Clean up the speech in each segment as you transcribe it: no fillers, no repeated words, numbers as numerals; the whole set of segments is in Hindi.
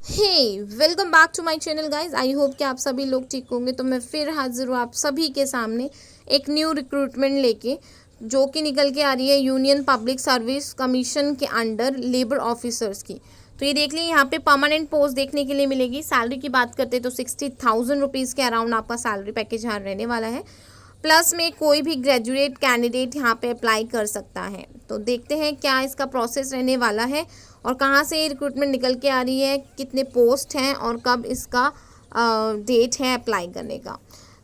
Hey welcome back to my channel guys. I hope कि आप सभी लोग ठीक होंगे। तो मैं फिर हाजिर हूँ आप सभी के सामने एक न्यू रिक्रूटमेंट लेके, जो कि निकल के आ रही है यूनियन पब्लिक सर्विस कमीशन के अंडर लेबर ऑफिसर्स की। तो ये देख लीजिए, यहाँ पे परमानेंट पोस्ट देखने के लिए मिलेगी। सैलरी की बात करते हैं तो 60,000 रुपीज़ के अराउंड आपका सैलरी पैकेज यहाँ रहने वाला है। प्लस में कोई भी ग्रेजुएट कैंडिडेट यहाँ पे अप्लाई कर सकता है। तो देखते हैं क्या इसका प्रोसेस रहने वाला है और कहाँ से रिक्रूटमेंट निकल के आ रही है, कितने पोस्ट हैं और कब इसका डेट है अप्लाई करने का।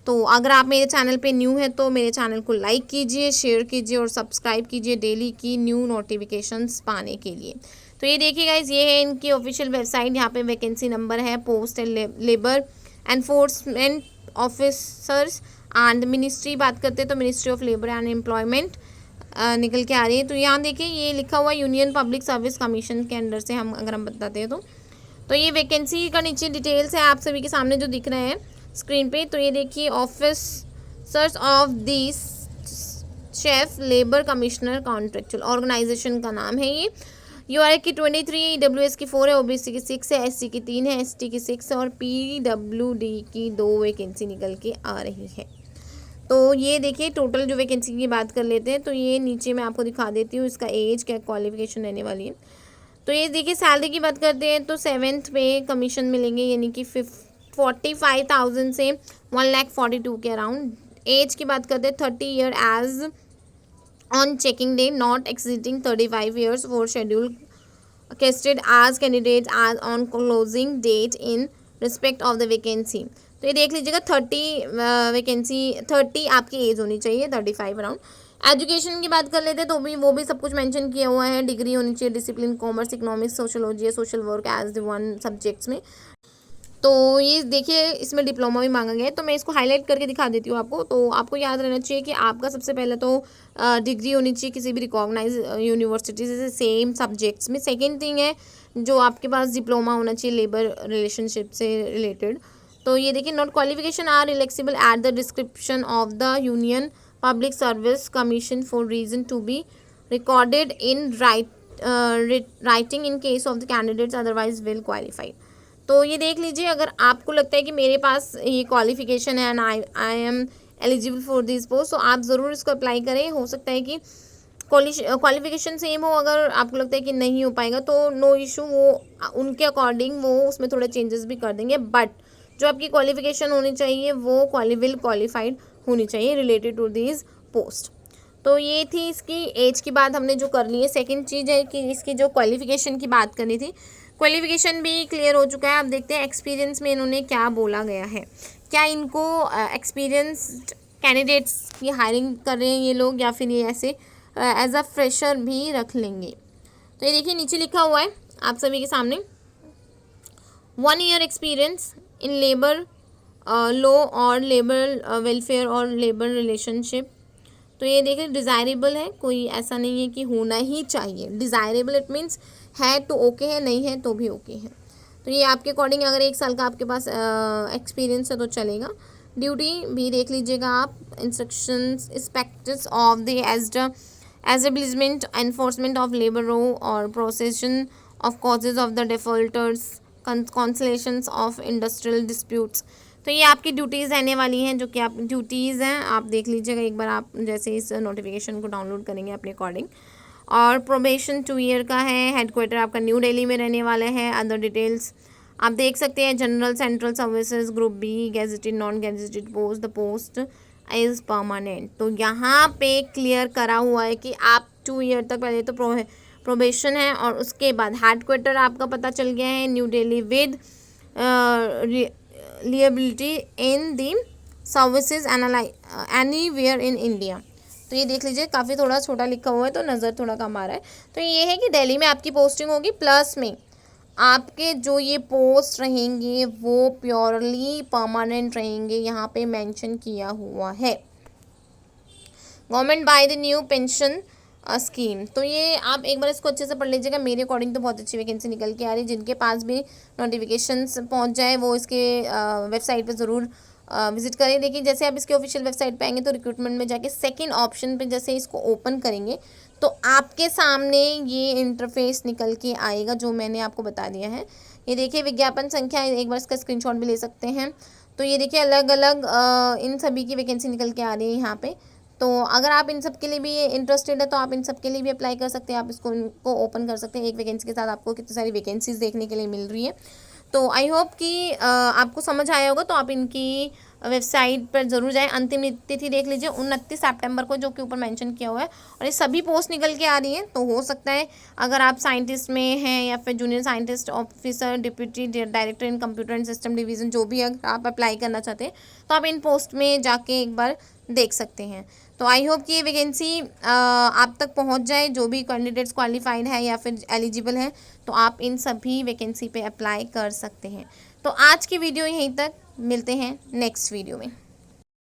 तो अगर आप मेरे चैनल पे न्यू हैं तो मेरे चैनल को लाइक कीजिए, शेयर कीजिए और सब्सक्राइब कीजिए डेली की न्यू नोटिफिकेशंस पाने के लिए। तो ये देखिए गाइज, ये है इनकी ऑफिशियल वेबसाइट। यहाँ पे वैकेंसी नंबर है, post and labour enforcement officers and ministry बात करते हैं तो ministry of labour and employment निकल के आ रही है। तो यहाँ देखिए, ये लिखा हुआ यूनियन पब्लिक सर्विस कमीशन के अंडर से हम बताते हैं तो ये वैकेंसी का नीचे डिटेल्स है आप सभी के सामने जो दिख रहे हैं स्क्रीन पे। तो ये देखिए, officers of this chief labour commissioner contractual organisation का नाम है ये। यूआरए की 23, ईडब्ल्यूएस की 4 है, ओबीसी की 6 है, एससी की 3 है, एसटी की 6 है और पीडब्ल्यूडी की 2 वैकेंसी निकल के आ रही है। तो ये देखिए, टोटल जो वैकेंसी की बात कर लेते हैं तो ये नीचे मैं आपको दिखा देती हूँ इसका एज क्या क्वालिफिकेशन रहने वाली है। तो ये देखिए, सैलरी की बात करते हैं तो 7th पे कमीशन मिलेंगे, यानी कि 45,000 से 1,42,000 के अराउंड। एज की बात करते हैं 30 year age on checking day, not exceeding 35 years for schedule casted as candidates as on closing date in respect of the vacancy। तो ये देख लीजिएगा, 30 आपकी एज होनी चाहिए, 35 अराउंड। एजुकेशन की बात कर लेते हैं तो वो भी सब कुछ मेंशन किया हुआ है। डिग्री होनी चाहिए discipline commerce, economics, sociology, social work as the one subjects में। तो ये देखिए, इसमें डिप्लोमा भी मांगा गया है। तो मैं इसको हाईलाइट करके दिखा देती हूँ आपको। तो आपको याद रहना चाहिए कि आपका सबसे पहले तो डिग्री होनी चाहिए किसी भी रिकॉग्नाइज यूनिवर्सिटी से सेम सब्जेक्ट्स में। सेकेंड थिंग है जो आपके पास डिप्लोमा होना चाहिए लेबर रिलेशनशिप से रिलेटेड। तो ये देखिए, not qualification are relaxable at the description of the union public service commission for reason to be recorded in writing in case of the candidates otherwise well qualified. तो ये देख लीजिए, अगर आपको लगता है कि मेरे पास ये क्वालिफिकेशन है and I am eligible for this post, तो आप ज़रूर इसको अप्लाई करें। हो सकता है कि क्वालिफिकेशन सेम हो, अगर आपको लगता है कि नहीं हो पाएगा तो नो इशू, वो उनके अकॉर्डिंग वो उसमें थोड़े चेंजेस भी कर देंगे। बट जो आपकी क्वालिफिकेशन होनी चाहिए वो वेल क्वालिफाइड होनी चाहिए रिलेटेड टू दिस पोस्ट। तो ये थी इसकी एज की बात हमने जो कर ली है। सेकेंड चीज़ है कि इसकी जो क्वालिफिकेशन की बात करनी थी, क्वालिफिकेशन भी क्लियर हो चुका है। अब देखते हैं एक्सपीरियंस में इन्होंने क्या बोला गया है। क्या इनको एक्सपीरियंस्ड कैंडिडेट्स की हायरिंग कर रहे हैं ये लोग, या फिर ये ऐसे एज अ फ्रेशर भी रख लेंगे। तो ये देखिए, नीचे लिखा हुआ है आप सभी के सामने, 1 year experience in labour law और लेबर वेलफेयर और लेबर रिलेशनशिप। तो ये देखिए, डिज़ायरेबल है, कोई ऐसा नहीं है कि होना ही चाहिए। डिज़ायरेबल इट मीन्स है तो ओके है, नहीं है तो भी ओके है। तो ये आपके अकॉर्डिंग, अगर 1 साल का आपके पास एक्सपीरियंस है तो चलेगा। ड्यूटी भी देख लीजिएगा आप, instructions inspectors of the establishment enforcement of labour law और prosecution of causes of the defaulters, conciliations of industrial disputes. तो ये आपकी ड्यूटीज़ रहने वाली हैं, जो कि आप ड्यूटीज़ हैं आप देख लीजिएगा एक बार, आप जैसे इस नोटिफिकेशन को डाउनलोड करेंगे अपने अकॉर्डिंग। और प्रोबेशन 2 ईयर का है। हेडक्वार्टर आपका न्यू दिल्ली में रहने वाला है। अदर डिटेल्स आप देख सकते हैं, general central services group B, gazetted non gazetted post, the post is permanent. तो यहाँ पे क्लियर करा हुआ है कि आप 2 ईयर तक पहले तो प्रोबेशन है और उसके बाद हेडक्वार्टर आपका पता चल गया है new Delhi with liability in the services anywhere in India. तो ये देख लीजिए, काफ़ी थोड़ा छोटा लिखा हुआ है तो नज़र थोड़ा कम आ रहा है। तो ये है कि दिल्ली में आपकी पोस्टिंग होगी, प्लस में आपके जो ये पोस्ट रहेंगे वो प्योरली परमानेंट रहेंगे, यहाँ पे मेंशन किया हुआ है। Government by the new pension scheme. तो ये आप एक बार इसको अच्छे से पढ़ लीजिएगा। मेरे अकॉर्डिंग तो बहुत अच्छी वैकेंसी निकल के आ रही है। जिनके पास भी नोटिफिकेशंस पहुंच जाए वो इसके वेबसाइट पे ज़रूर विजिट करें। देखिए, जैसे आप इसके ऑफिशियल वेबसाइट पे आएंगे तो रिक्रूटमेंट में जाके सेकंड ऑप्शन पे जैसे इसको ओपन करेंगे तो आपके सामने ये इंटरफेस निकल के आएगा जो मैंने आपको बता दिया है। ये देखिए विज्ञापन संख्या, एक बार इसका स्क्रीनशॉट भी ले सकते हैं। तो ये देखिए अलग अलग इन सभी की वैकेंसी निकल के आ रही है यहाँ पे। तो अगर आप इन सब के लिए भी इंटरेस्टेड है तो आप इन सब के लिए भी अप्लाई कर सकते हैं, आप इसको इनको ओपन कर सकते हैं। एक वैकेंसी के साथ आपको कितनी सारी वैकेंसीज देखने के लिए मिल रही है। तो आई होप कि आपको समझ आया होगा। तो आप इनकी वेबसाइट पर ज़रूर जाएं। अंतिम तिथि देख लीजिए 29 सितंबर को, जो कि ऊपर मेंशन किया हुआ है। और ये सभी पोस्ट निकल के आ रही हैं। तो हो सकता है अगर आप साइंटिस्ट में हैं या फिर junior scientist officer, deputy director in computer and system division, जो भी अगर आप अप्लाई करना चाहते हैं तो आप इन पोस्ट में जाके एक बार देख सकते हैं। तो आई होप कि ये वैकेंसी आप तक पहुंच जाए। जो भी कैंडिडेट्स क्वालिफाइड है या फिर एलिजिबल है तो आप इन सभी वैकेंसी पे अप्लाई कर सकते हैं। तो आज की वीडियो यहीं तक, मिलते हैं नेक्स्ट वीडियो में।